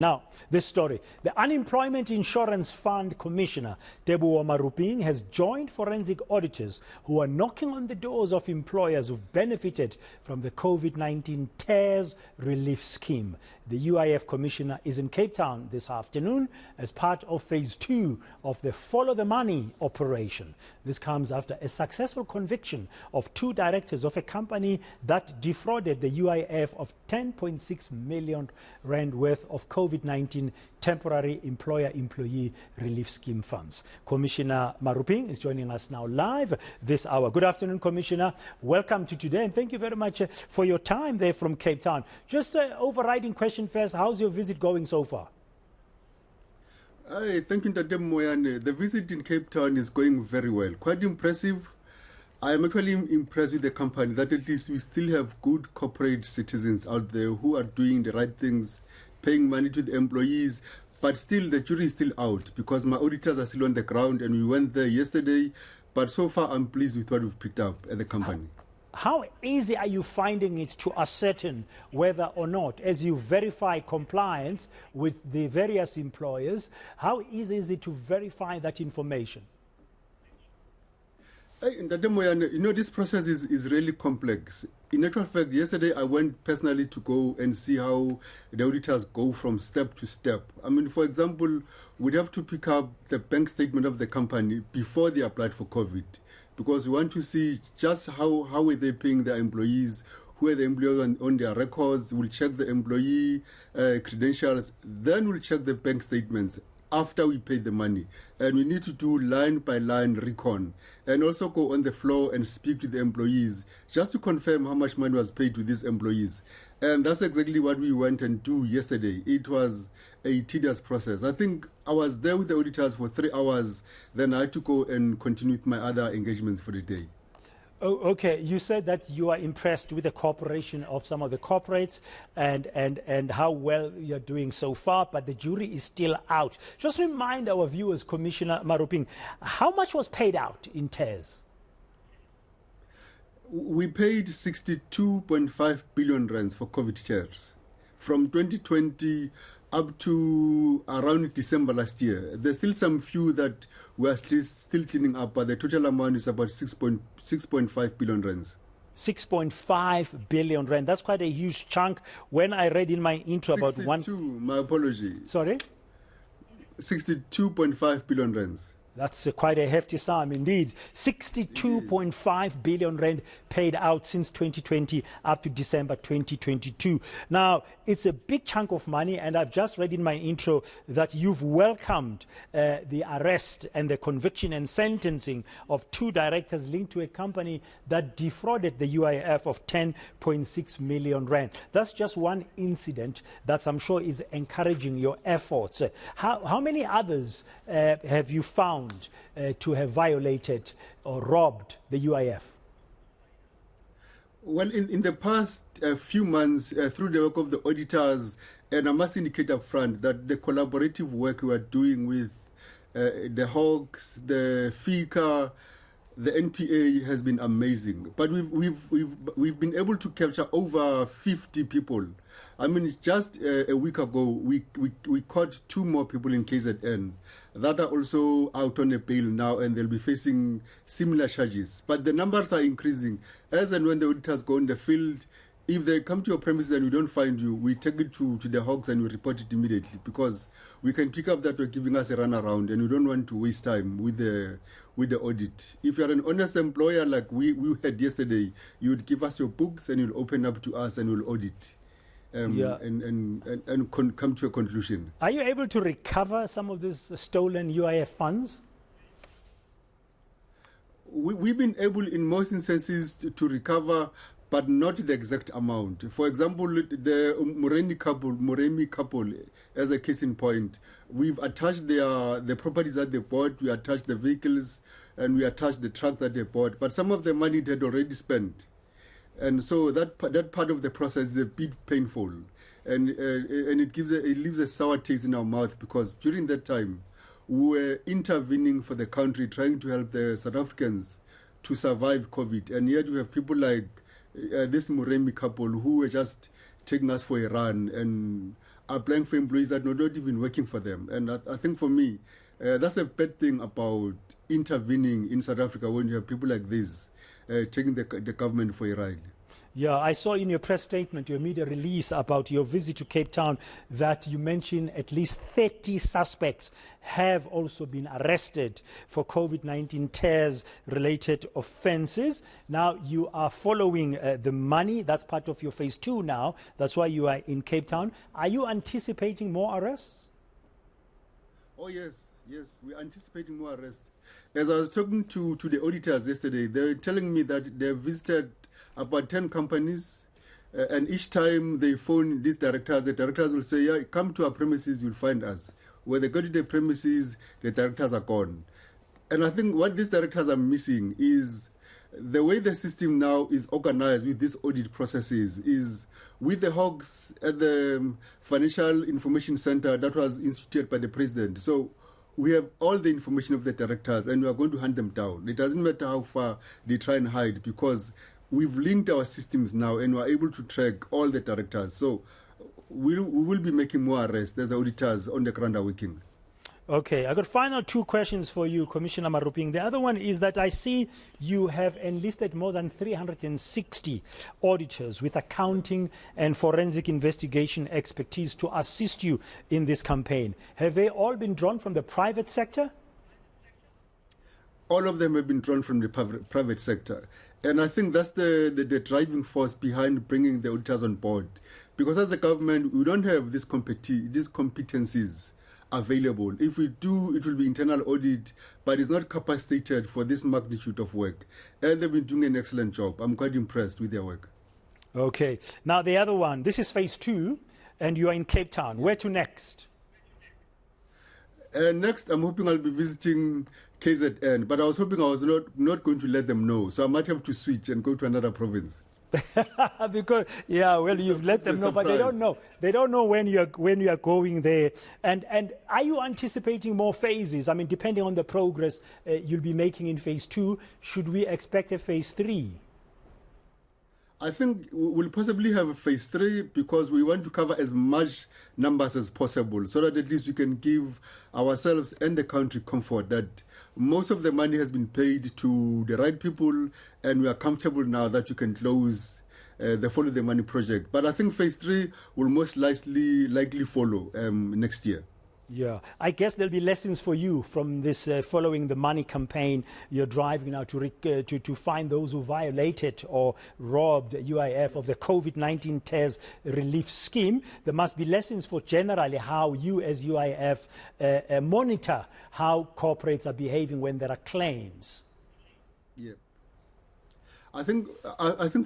Now, this story. The Unemployment Insurance Fund Commissioner, Teboho Maruping, has joined forensic auditors who are knocking on the doors of employers who've benefited from the COVID-19 TARES relief scheme. The UIF Commissioner is in Cape Town this afternoon as part of phase 2 of the Follow the Money operation. This comes after a successful conviction of 2 directors of a company that defrauded the UIF of 10.6 million rand worth of COVID-19 temporary employer-employee relief scheme funds. Commissioner Maruping is joining us now live this hour. Good afternoon, Commissioner. Welcome to today, and thank you very much for your time there from Cape Town. Just an overriding question first. How's your visit going so far? Hi, thank you, Dr. Moyane. The visit in Cape Town is going very well. Quite impressive. I am actually impressed with the company that at least we still have good corporate citizens out there who are doing the right things, paying money to the employees, but still the jury is still out because my auditors are still on the ground and we went there yesterday. But so far, I'm pleased with what we've picked up at the company. How easy are you finding it to ascertain whether or not, as you verify compliance with the various employers, how easy is it to verify that information? This process is really complex. In actual fact, yesterday I went personally to go and see how the auditors go from step to step. I mean, for example, we'd have to pick up the bank statement of the company before they applied for COVID, because we want to see just how are they paying their employees, who are the employees on their records. We'll check the employee credentials, then we'll check the bank statements after we pay the money. And we need to do line-by-line recon and also go on the floor and speak to the employees just to confirm how much money was paid to these employees. And that's exactly what we went and do yesterday. It was a tedious process. I think I was there with the auditors for 3 hours. Then I had to go and continue with my other engagements for the day. Oh, okay. You said that you are impressed with the cooperation of some of the corporates and how well you're doing so far, but the jury is still out. Just remind our viewers, Commissioner Maruping, how much was paid out in TARES? We paid 62.5 billion rands for COVID TARES from 2020 up to around December last year. There's still some few that we are still cleaning up, but the total amount is about 6.5 billion rands. 6.5 billion rand. That's quite a huge chunk. When I read in my intro about 62, my apology. Sorry? 62.5 billion rands. That's quite a hefty sum indeed. 62.5 billion rand paid out since 2020 up to December 2022. Now, it's a big chunk of money, and I've just read in my intro that you've welcomed the arrest and the conviction and sentencing of 2 directors linked to a company that defrauded the UIF of 10.6 million rand. That's just one incident that I'm sure is encouraging your efforts. How many others have you found to have violated or robbed the UIF? Well, in the past few months, through the work of the auditors, and I must indicate up front that the collaborative work we are doing with the Hawks, the FICA, the NPA has been amazing. But we've been able to capture over 50 people. I mean, just a week ago, we caught 2 more people in KZN that are also out on a bail now, and they'll be facing similar charges. But the numbers are increasing. As and when the auditors go in the field, if they come to your premises and we don't find you, we take it to the Hawks and we report it immediately, because we can pick up that you're giving us a runaround and we don't want to waste time with the audit. If you're an honest employer like we had yesterday, you would give us your books and you'll open up to us and we'll audit. And come to a conclusion. Are you able to recover some of these stolen UIF funds? We've been able in most instances to recover, but not the exact amount. For example, the Moremi couple, as a case in point, we've attached the properties that they bought, we attached the vehicles, and we attached the truck that they bought, but some of the money they had already spent. And so that part of the process is a bit painful, and it leaves a sour taste in our mouth, because during that time we were intervening for the country, trying to help the South Africans to survive COVID, and yet we have people like this Moremi couple who were just taking us for a run, and applying for employees that are not even working for them. And I think for me, that's a bad thing about intervening in South Africa when you have people like this taking the government for a ride. Yeah, I saw in your press statement, your media release about your visit to Cape Town, that you mentioned at least 30 suspects have also been arrested for COVID-19 terrors-related offences. Now, you are following the money. That's part of your phase 2 now. That's why you are in Cape Town. Are you anticipating more arrests? Oh, yes. Yes, we're anticipating more arrests. As I was talking to the auditors yesterday, they were telling me that they have visited about 10 companies, and each time they phone these directors, the directors will say, yeah, come to our premises, you'll find us. When they go to the premises, the directors are gone. And I think what these directors are missing is the way the system now is organized with these audit processes is with the hogs at the Financial Information Center that was instituted by the president. So we have all the information of the directors and we are going to hunt them down. It doesn't matter how far they try and hide because we've linked our systems now and we're able to track all the directors. So we will be making more arrests as auditors on the ground are working. Okay, I got final 2 questions for you, Commissioner Maruping. The other one is that I see you have enlisted more than 360 auditors with accounting and forensic investigation expertise to assist you in this campaign. Have they all been drawn from the private sector? All of them have been drawn from the private sector. And I think that's the driving force behind bringing the auditors on board. Because as a government, we don't have these competencies available. If we do, it will be internal audit, but it's not capacitated for this magnitude of work. And they've been doing an excellent job. I'm quite impressed with their work. Okay. Now the other one, this is phase 2, and you are in Cape Town. Where to next? Next, I'm hoping I'll be visiting KZN, but I was hoping I was not going to let them know. So I might have to switch and go to another province. Because you've let them know, but they don't know. They don't know when you are going there. And are you anticipating more phases? I mean, depending on the progress you'll be making in phase 2, should we expect a phase 3? I think we'll possibly have a phase 3 because we want to cover as much numbers as possible so that at least we can give ourselves and the country comfort that most of the money has been paid to the right people and we are comfortable now that you can close the Follow the Money project. But I think phase 3 will most likely follow next year. Yeah, I guess there'll be lessons for you from this Following the Money campaign you're driving now to find those who violated or robbed UIF of the COVID-19 terrors relief scheme. There must be lessons for generally how you as UIF monitor how corporates are behaving when there are claims. Yeah. I think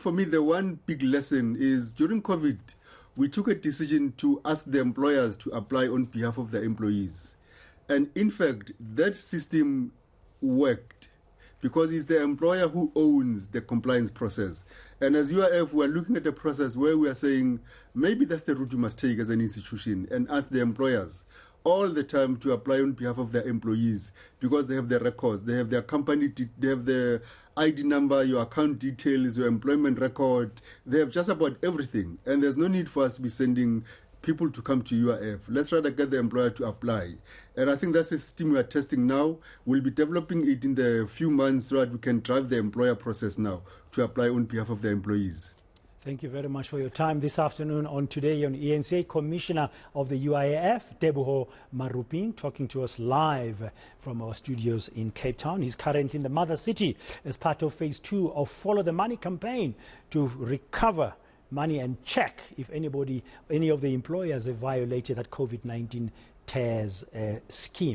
for me the one big lesson is during COVID, we took a decision to ask the employers to apply on behalf of the employees. And in fact, that system worked because it's the employer who owns the compliance process. And as UIF, we're looking at a process where we are saying, maybe that's the route you must take as an institution and ask the employers all the time to apply on behalf of their employees because they have their records, they have their company, they have the ID number, your account details, your employment record. They have just about everything. And there's no need for us to be sending people to come to UIF. Let's rather get the employer to apply. And I think that's a system we are testing now. We'll be developing it in the few months so that we can drive the employer process now to apply on behalf of the employees. Thank you very much for your time this afternoon on Today on eNCA. Commissioner of the UIF, Teboho Maruping, talking to us live from our studios in Cape Town. He's currently in the mother city as part of phase 2 of Follow the Money campaign to recover money and check if any of the employers have violated that COVID-19 terrors scheme.